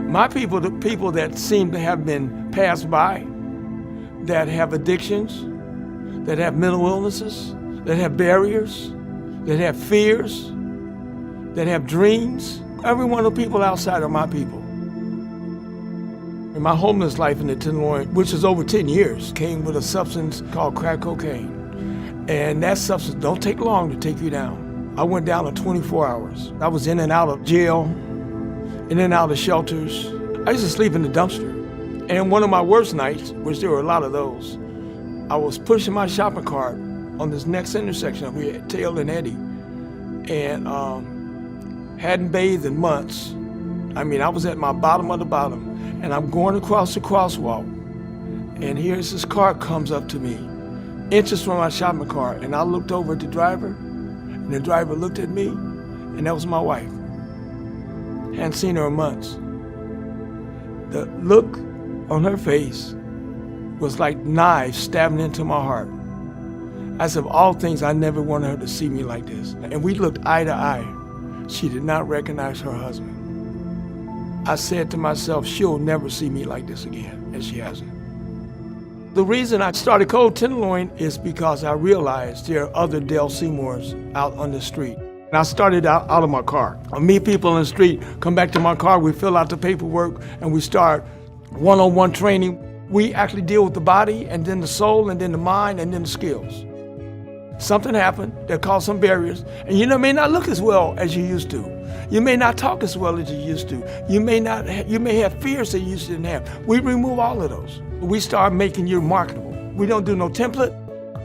My people, the people that seem to have been passed by, that have addictions, that have mental illnesses, that have barriers, that have fears, that have dreams. Every one of the people outside are my people. And my homeless life in the Tenderloin, which is over 10 years, came with a substance called crack cocaine. And that substance don't take long to take you down. I went down in 24 hours. I was in and out of jail, in and out of shelters. I used to sleep in the dumpster. And one of my worst nights, which there were a lot of those, I was pushing my shopping cart on this next intersection over here at Tail and Eddy, and hadn't bathed in months. I mean, I was at my bottom of the bottom, and I'm going across the crosswalk, and here's this car comes up to me, inches from my shopping cart, and I looked over at the driver, and the driver looked at me, and that was my wife. Hadn't seen her in months. The look on her face was like knives stabbing into my heart. As of all things, I never wanted her to see me like this. And we looked eye to eye. She did not recognize her husband. I said to myself, she'll never see me like this again, and she hasn't. The reason I started Cold Tenderloin is because I realized there are other Dale Seymours out on the street. And I started out of my car. I meet people in the street, come back to my car, we fill out the paperwork, and we start one-on-one training. We actually deal with the body, and then the soul, and then the mind, and then the skills. Something happened that caused some barriers, and you may not look as well as you used to. You may not talk as well as you used to. You may have fears that you used to didn't have. We remove all of those. We start making you marketable. We don't do no template.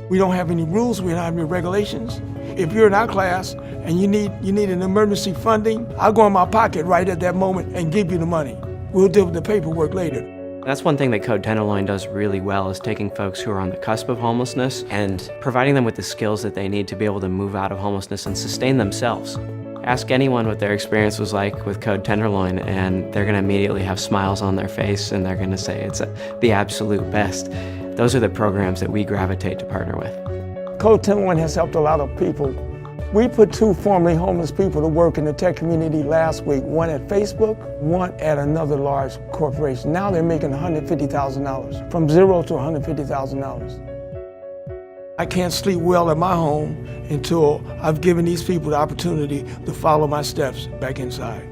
We don't have any rules. We don't have any regulations. If you're in our class and you need an emergency funding, I'll go in my pocket right at that moment and give you the money. We'll deal with the paperwork later. That's one thing that Code Tenderloin does really well, is taking folks who are on the cusp of homelessness and providing them with the skills that they need to be able to move out of homelessness and sustain themselves. Ask anyone what their experience was like with Code Tenderloin, and they're going to immediately have smiles on their face, and they're going to say it's the absolute best. Those are the programs that we gravitate to partner with. Code Tenderloin has helped a lot of people. We put 2 formerly homeless people to work in the tech community last week, one at Facebook, one at another large corporation. Now they're making $150,000, from $0 to $150,000. I can't sleep well at my home until I've given these people the opportunity to follow my steps back inside.